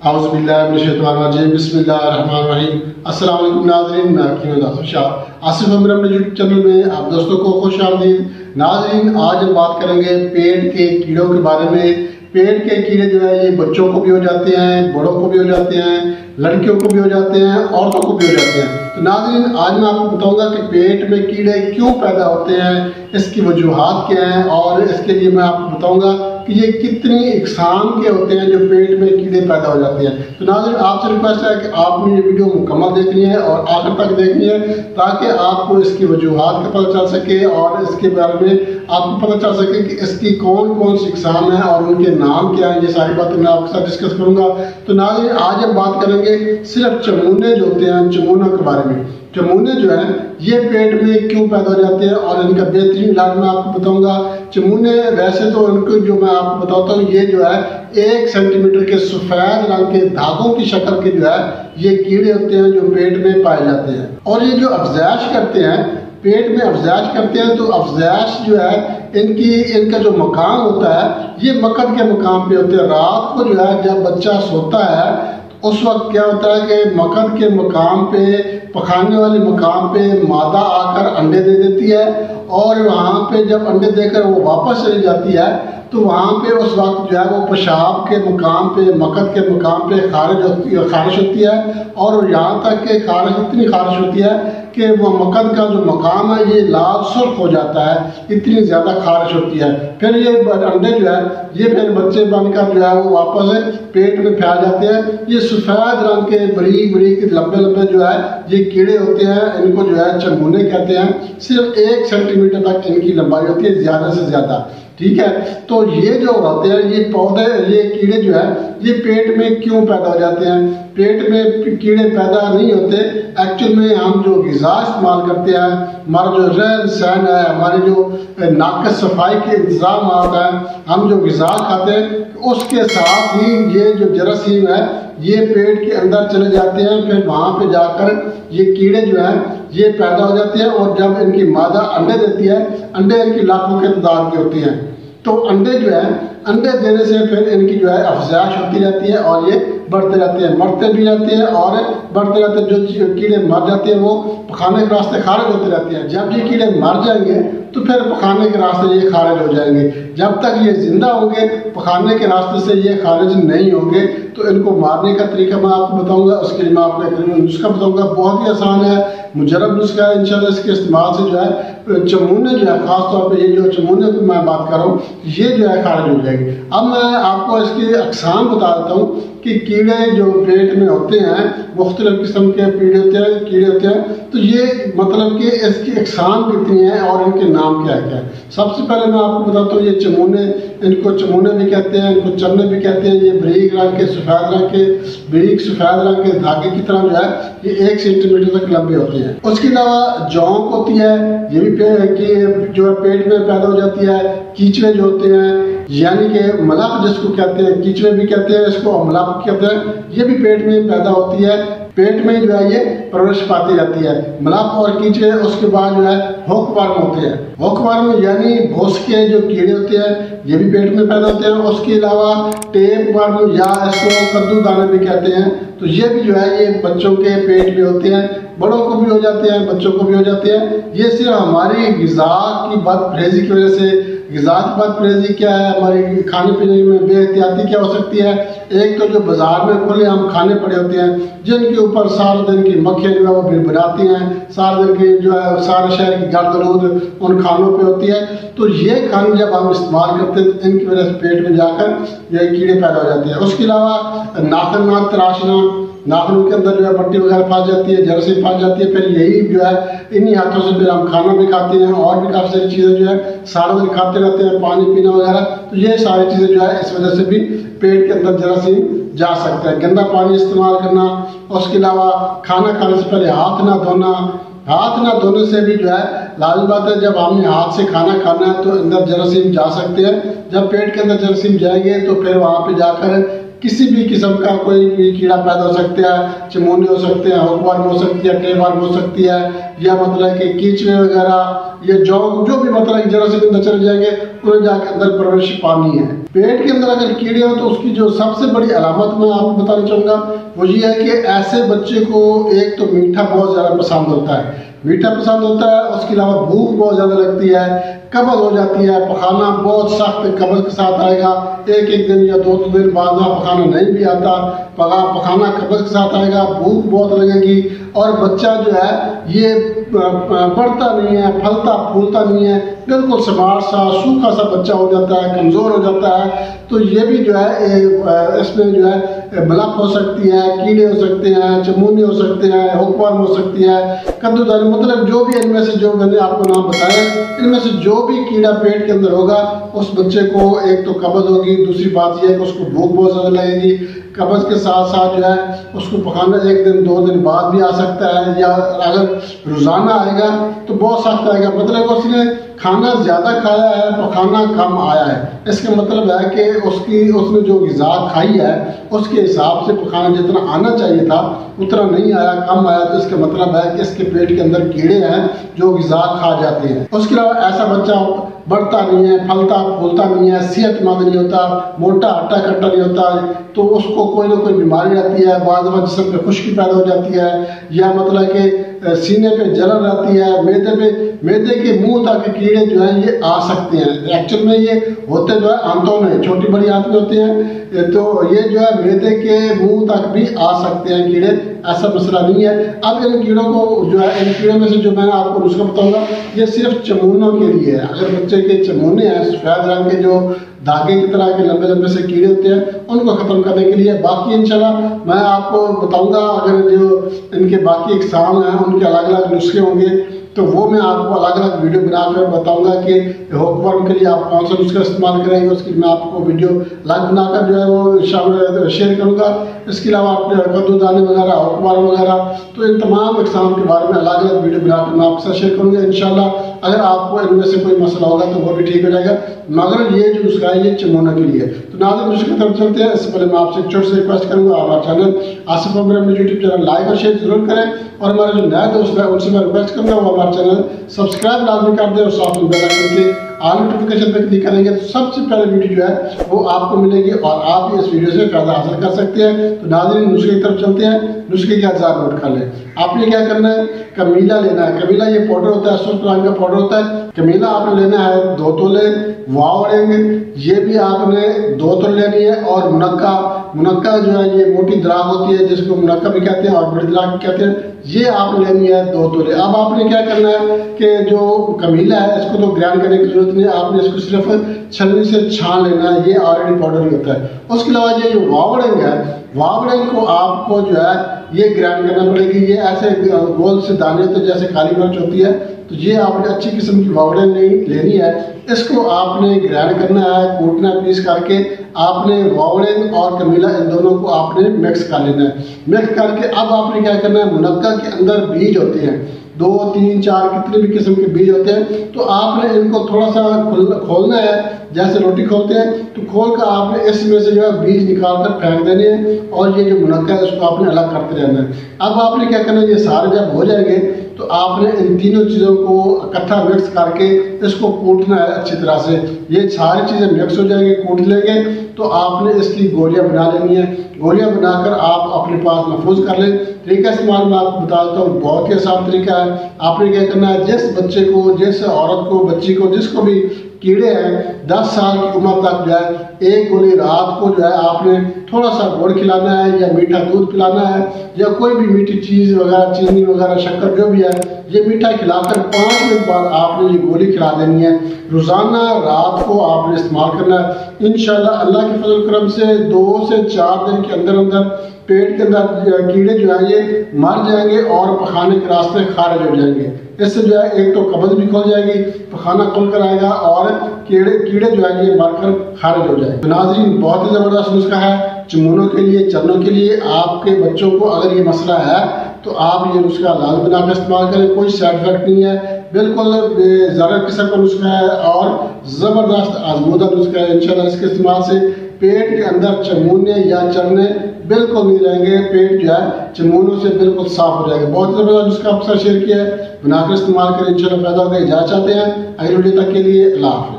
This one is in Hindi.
औज़ुबिल्लाहि बिस्मिल्लाहिर्रहमानिर्रहीम। अस्सलाम वालेकुम नाज़रीन, मैं हकीम आसिफ शाह आसिफ अमीर अपने यूट्यूब चैनल में आप दोस्तों को खुश आमदीद। नाज़रीन, आज हम बात करेंगे पेट के कीड़ों के बारे में। पेट के कीड़े जो है ये बच्चों को भी हो जाते हैं, बड़ों को भी हो जाते हैं, लड़कियों को भी हो जाते हैं, औरतों को भी हो जाते हैं। तो नाज़रीन, आज मैं आपको बताऊंगा कि पेट में कीड़े क्यों पैदा होते हैं, इसकी वजूहात क्या हैं, और इसके लिए मैं आपको बताऊंगा कि ये कितनी इकसाम के होते हैं जो पेट में कीड़े पैदा हो जाते हैं। तो नाज़रीन, आपसे रिक्वेस्ट है कि आपने ये वीडियो मुकम्मल देखनी है और आखिर तक देखनी है, ताकि आपको इसकी वजूहात का पता चल सके और इसके बारे में आपको पता चल सके कि इसकी कौन कौन सी इकसाम है और उनके नाम क्या हैं। ये सारी बातें मैं आपके साथ डिस्कस करूंगा। तो नाज़रीन, आज हम बात करेंगे सिर्फ चमूने जो होते हैं, चमूनों के बारे में। चमूने जो है ये पेट में क्यों पैदा हो जाते हैं और इनका बेहतरीन इलाज मैं आपको बताऊंगा। चमूने वैसे तो इनको जो मैं आपको बताता हूँ, ये जो है 1 सेंटीमीटर के सफेद रंग के धागों की शक्ल के जो है ये कीड़े होते हैं जो पेट में पाए जाते हैं। और ये जो अफजाइश करते हैं, पेट में अफजाइश करते हैं, तो अफजाइश जो है इनका जो मकाम होता है ये मकद के मकाम पे होते हैं। रात को जो है जब बच्चा सोता है उस वक्त क्या होता है कि मकद के मकाम पे, पखाने वाले मकाम पे मादा आकर अंडे दे देती है, और वहाँ पे जब अंडे देकर वो वापस चली जाती है तो वहाँ पे उस वक्त जो है वो पेशाब के मकाम पे, मकद के मकाम पे खारिश होती है। और यहाँ तक कि खारिश इतनी खारिश होती है कि वो मकद का जो मकाम है ये लाल सुर्ख हो जाता है, इतनी ज़्यादा खारिश होती है। फिर ये अंडे जो है ये फिर बच्चे बनकर जो है वो वापस पेट में फैल जाते हैं। ये सफ़ेद रंग के बरीक बरीक लंबे लंबे जो है ये कीड़े होते हैं, इनको जो है चमूने कहते हैं। सिर्फ 1 सेंटीमीटर तक इनकी लंबाई होती है, ज़्यादा से ज़्यादा, ठीक है। तो ये जो होते हैं ये पौधे, ये कीड़े जो है ये पेट में क्यों पैदा हो जाते हैं? पेट में कीड़े पैदा नहीं होते, एक्चुअल में हम जो ग़िज़ा इस्तेमाल करते हैं, हमारा जो रहन सहन है, हमारी जो नाक़िस सफाई के इंतज़ाम आता है, हम जो ग़िज़ा खाते हैं उसके साथ ही ये जो जरासीम है ये पेट के अंदर चले जाते हैं। फिर वहाँ पे जाकर ये कीड़े जो हैं ये पैदा हो जाते हैं, और जब इनकी मादा अंडे देती है, अंडे इनकी लाखों के तादाद की होती हैं, तो अंडे जो है अंडे देने से फिर इनकी जो है अफजाइश होती रहती है और ये बढ़ते रहते हैं, मरते भी रहते हैं और बढ़ते रहते हैं। जो कीड़े मर जाते हैं वो पखाने के रास्ते खारिज होते रहते हैं। जब ये कीड़े मर जाएंगे तो फिर पखाने के रास्ते ये खारिज हो जाएंगे। जब तक ये जिंदा होंगे, पखाने के रास्ते से ये खारिज नहीं होंगे, तो इनको मारने का तरीका मैं आपको बताऊंगा। उसके लिए मैं आपको एक नुस्खा बताऊंगा, बहुत ही आसान है, मुजरब नुस्खा है। इंशाल्लाह इसके इस्तेमाल से जो है चमूने जो है, खासतौर पर ये जो चमूने की मैं बात कर रहा हूँ, ये जो है खारिज हो जाएगी। अब मैं आपको इसकी अक़साम बता देता हूँ कि कीड़े जो पेट में होते हैं, मुख्तलिफ किस्म के कीड़े होते हैं। तो ये मतलब कि इसकी अक़साम कितनी है और इनके नाम क्या क्या है। सबसे पहले मैं आपको बताता हूँ, ये चमूने, इनको चमूने भी कहते हैं, इनको चमने भी कहते हैं। ये बरीक रंग के, सफ़ेद रंग के, बरीक सफ़ेद रंग के धागे की तरह जो है ये 1 सेंटीमीटर तक लंबे होते हैं। उसके अलावा जौंक होती है, ये भी जो है पेट में पैदा हो जाती है। कीचड़े जो होते हैं, यानी कि मलक जिसको कहते हैं, कीचड़े भी कहते हैं इसको, मलक कहते हैं, ये भी पेट में पैदा होती है। पेट में जो है ये परवरिश पाती जाती है, मलक और कीचड़े। उसके बाद जो है हुकवर्म होते हैं। हुकवर्म यानी भोसके जो कीड़े होते हैं ये भी पेट में पैदा होते हैं। उसके अलावा टेप वर्म या इसको कद्दू दाने भी कहते हैं, तो ये भी जो है ये बच्चों के पेट में होते हैं, बड़ों को भी हो जाते हैं, बच्चों को भी हो जाते हैं। ये सिर्फ हमारी ग़िज़ा की बदपरहेज़ी की वजह से। ग़िज़ा की बदपरहेज़ी क्या है, हमारी खाने पीने में बेहतियाती क्या हो सकती है? एक तो जो बाजार में खुले हम खाने पड़े होते हैं, जिनके ऊपर सारे दिन की मक्खियाँ जो है वो भिनभिनाती हैं, सारे दिन की जो है सारे शहर की गर्द उन खानों पे होती है। तो ये खाने जब हम इस्तेमाल करते हैं तो इनकी वजह से पेट में जाकर ये कीड़े पैदा हो जाते हैं। उसके अलावा नाखून तराशना, नाखूनों के अंदर जो है मट्टी वगैरह फंस जाती है, जरासीम फंस जाती है। फिर यही जो है इन्हीं हाथों से फिर हम खाना भी खाते हैं और भी काफ़ी सारी चीज़ें जो है सारा दिन खाते रहते हैं, पानी पीना वगैरह। तो ये सारी चीज़ें जो है इस वजह से भी पेट के अंदर जरासीम जा सकते हैं। गंदा पानी इस्तेमाल करना, उसके अलावा खाना खाने से पहले हाथ ना धोना। हाथ ना धोने से भी जो है लाज़मी बात है, जब हमने हाथ से खाना खाना है तो अंदर जरासीम जा सकते हैं। जब पेट के अंदर जरासीम जाएंगे तो फिर वहाँ पे जाकर किसी भी किस्म का कोई भी कीड़ा पैदा हो सकता है। चमूने हो सकते हैं, हुकवर्म हो सकती है, टेपवर्म हो सकती है, या मतलब कि कीचड़े वगैरह या जौ, जो भी मतलब जरा से अंदर चले जाएंगे, उन्हें जाके अंदर परवरिश पानी है। पेट के अंदर अगर कीड़े हो तो उसकी जो सबसे बड़ी अलामत मैं आपको बताना चाहूँगा वो ये है कि ऐसे बच्चे को एक तो मीठा बहुत ज़्यादा पसंद होता है, मीठा पसंद होता है, उसके अलावा भूख बहुत ज़्यादा लगती है, कब्ज़ हो जाती है, पखाना बहुत सख्त कब्ज़ के साथ आएगा, एक दिन या 2 दिन बाद पखाना नहीं भी आता, पखाना कब्ज़ के साथ आएगा, भूख बहुत लगेगी और बच्चा जो है ये बढ़ता नहीं है, फलता फूलता नहीं है, बिल्कुल समार सा सूखा सा बच्चा हो जाता है, कमज़ोर हो जाता है। तो ये भी जो है इसमें जो है मलक हो सकती है, कीड़े हो सकते हैं, चमूने हो सकते हैं, हुक्मवर्म हो सकती है, कद्दूदानी, मतलब जो भी इनमें से जो मैंने आपको नाम बताया, इनमें से जो भी कीड़ा पेट के अंदर होगा उस बच्चे को एक तो कब्ज़ होगी, दूसरी बात यह है कि उसको भूख बहुत ज़्यादा लगेगी, कब्ज़ के साथ साथ जो है उसको पखाना 1 दिन 2 दिन बाद भी आ सकता है, या अगर रोज़ाना आएगा तो बहुत सख्त आएगा, मतलब उसने खाना ज़्यादा खाया है, पखाना कम आया है। इसका मतलब है कि उसने जो ग़िज़ा खाई है उसके हिसाब से पखाना जितना आना चाहिए था उतना नहीं आया, कम आया, तो इसका मतलब है कि इसके पेट के अंदर कीड़े हैं जो ग़िज़ा खा जाते हैं। उसके अलावा ऐसा बच्चा बढ़ता नहीं है, फलता फूलता नहीं है, सेहतमंद नहीं होता, मोटा हट्टा कट्टा नहीं होता, तो उसको कोई ना कोई बीमारी आती है, बाद में जिस्म पे खुश्की पैदा हो जाती है, या मतलब कि सीने पे जलन रहती है, मैदे के मुंह तक कीड़े जो हैं ये आ सकते हैं। एक्चुअल में ये होते जो है आंतों में, छोटी बड़ी आंत में होते हैं, तो ये जो है मैदे के मुंह तक भी आ सकते हैं कीड़े, ऐसा मसला नहीं है। अब इन कीड़ों को जो है, इन कीड़ों में से जो मैं आपको नुस्खा बताऊंगा ये सिर्फ चमूनों के लिए है। अगर बच्चे के चमूने हैं सफ़ेद रंग के जो धागे की तरह के लंबे लंबे से कीड़े होते हैं उनको ख़त्म करने के लिए, बाकी इंशाल्लाह मैं आपको बताऊंगा, अगर जो इनके बाकी इकसाम हैं उनके अलग अलग नुस्खे होंगे तो वो मैं आपको अलग अलग वीडियो बनाकर बताऊंगा कि हुक्मवर्म के लिए आप कौन सा नुस्खा इस्तेमाल करेंगे, उसके लिए मैं आपको वीडियो अलग बनाकर जो है वो शामिल शेयर करूँगा। इसके अलावा आपने कद्दूदानी वगैरह, हुक्मवर्म वगैरह, तो इन तमाम इकसाम के बारे में अलग अलग वीडियो बनाकर मैं आपके साथ शेयर करूँगा इंशाल्लाह। अगर आपको इनमें से कोई मसला होगा तो वो भी ठीक हो जाएगा, मगर ये जो नुस्खा है ये चमूना के लिए। तो नाज़रीन नुस्खे की तरफ चलते हैं। इससे पहले मैं आपसे एक छोटी सी रिक्वेस्ट करूँगा, हमारा चैनल आसिफ अमर यूट्यूब चैनल लाइक और शेयर जरूर करें, और हमारे जो नए दोस्त हैं उनसे मैं रिक्वेस्ट करूँगा वो हमारा चैनल सब्सक्राइब लाजमी कर दें और साथ में बेल आइकन के ऑल नोटिफिकेशन पर क्लिक करेंगे तो सबसे पहले वीडियो जो है वो आपको मिलेगी और आप भी इस वीडियो से फायदा हासिल कर सकते हैं। तो नाज़रीन नुस्खे की तरफ चलते हैं। नुस्खे के अज़ार नोट कर लें। आपने क्या करना है, कमीला लेना है। कमीला ये पाउडर होता है, सुर्ख रंग का पाउडर होता है। कमीला आपने लेना है 2 तोले, वावड़ेंगे ये भी आपने 2 तोले लेनी है, और मुनक्का जो है ये मोटी दराग होती है जिसको मुनक्का भी कहते हैं और बड़ी दराग भी कहते हैं, ये आपने लेनी है 2 तोले। अब आपने क्या करना है कि जो कमीला है इसको तो ग्राइंड करने की जरूरत नहीं है, आपने इसको सिर्फ छलनी से छान लेना है, ये ऑलरेडी पाउडर ही होता है। उसके अलावा ये जो वावड़ेंग है, वावड़ेंग को आपको जो है ये ग्राइंड करना पड़ेगी। ये ऐसे गोल से दाने होते हैं जैसे काली मिर्च होती है, तो ये आपने अच्छी किस्म की वावड़ेंग लेनी है। इसको आपने ग्राइंड करना है, कूटना है, पीस करके आपने वावड़ेंग और कमीला इन दोनों को आपने मिक्स कर लेना है। मिक्स करके अब आपने क्या करना है, मुनक्का के अंदर बीज होते हैं 2, 3, 4 कितने भी किस्म के बीज होते हैं, तो आपने इनको थोड़ा सा खोलना है, जैसे रोटी खोलते हैं तो खोल कर आपने इसमें से जो है बीज निकाल कर फेंक देने हैं, और ये जो मुनक्का है उसको आपने अलग करते रहना है। अब आपने क्या करना है, ये सारे जब हो जाएंगे तो आपने इन तीनों चीज़ों को इकट्ठा मिक्स करके इसको कूटना है अच्छी तरह से। ये सारी चीज़ें मिक्स हो जाएंगी, कूट लेंगे तो आपने इसकी गोलियां बना लेनी है। गोलियां बनाकर आप अपने पास महफूज कर लें। तरीका इस्तेमाल मैं आपको बताता हूँ, बहुत ही आसान तरीका है। आपने क्या करना है, जिस बच्चे को, जिस औरत को, बच्ची को, जिसको भी कीड़े हैं 10 साल की उम्र तक जो है 1 गोली रात को जो है आपने थोड़ा सा गुड़ खिलाना है, या मीठा दूध पिलाना है, या कोई भी मीठी चीज़ वगैरह, चीनी वगैरह, शक्कर जो भी है, ये मीठा खिलाकर 5 मिनट बाद आपने ये गोली खिला देनी है। रोज़ाना रात को आपने इस्तेमाल करना है। इंशाल्लाह अल्लाह के फजल करम से 2 से 4 दिन के अंदर अंदर पेट के अंदर कीड़े जो है ये मर जाएंगे और पखाने के रास्ते खारिज हो जाएंगे। इससे जो है एक तो कब्ज़ भी खुल जाएगी, पखाना खुल कर आएगा, और कीड़े जो है ये मरकर खारिज हो जाएंगे। तो नाज़रीन बहुत ही ज़बरदस्त नुस्खा है चमूनों के लिए, चरनों के लिए। आपके बच्चों को अगर ये मसला है तो आप ये नुस्खा लाल बनाकर इस्तेमाल करें, कोई साइड इफेक्ट नहीं है, बिल्कुल ज़रा किस्म का नुस्खा है और ज़बरदस्त आजमूदा नुस्खा है। इंशाल्लाह इसके इस्तेमाल से पेट के अंदर चमूने या चरने बिल्कुल नहीं रहेंगे। पेट जो है चमूनों से बिल्कुल साफ हो जाएगा। बहुत ज़बरदस्त जिसका अक्सर शेयर किया है, बनाकर इस्तेमाल करें, इंशाल्लाह फायदा होगा। इजाज़त चाहते हैं, अगली वीडियो तक के लिए अल्लाह हाफ़िज़।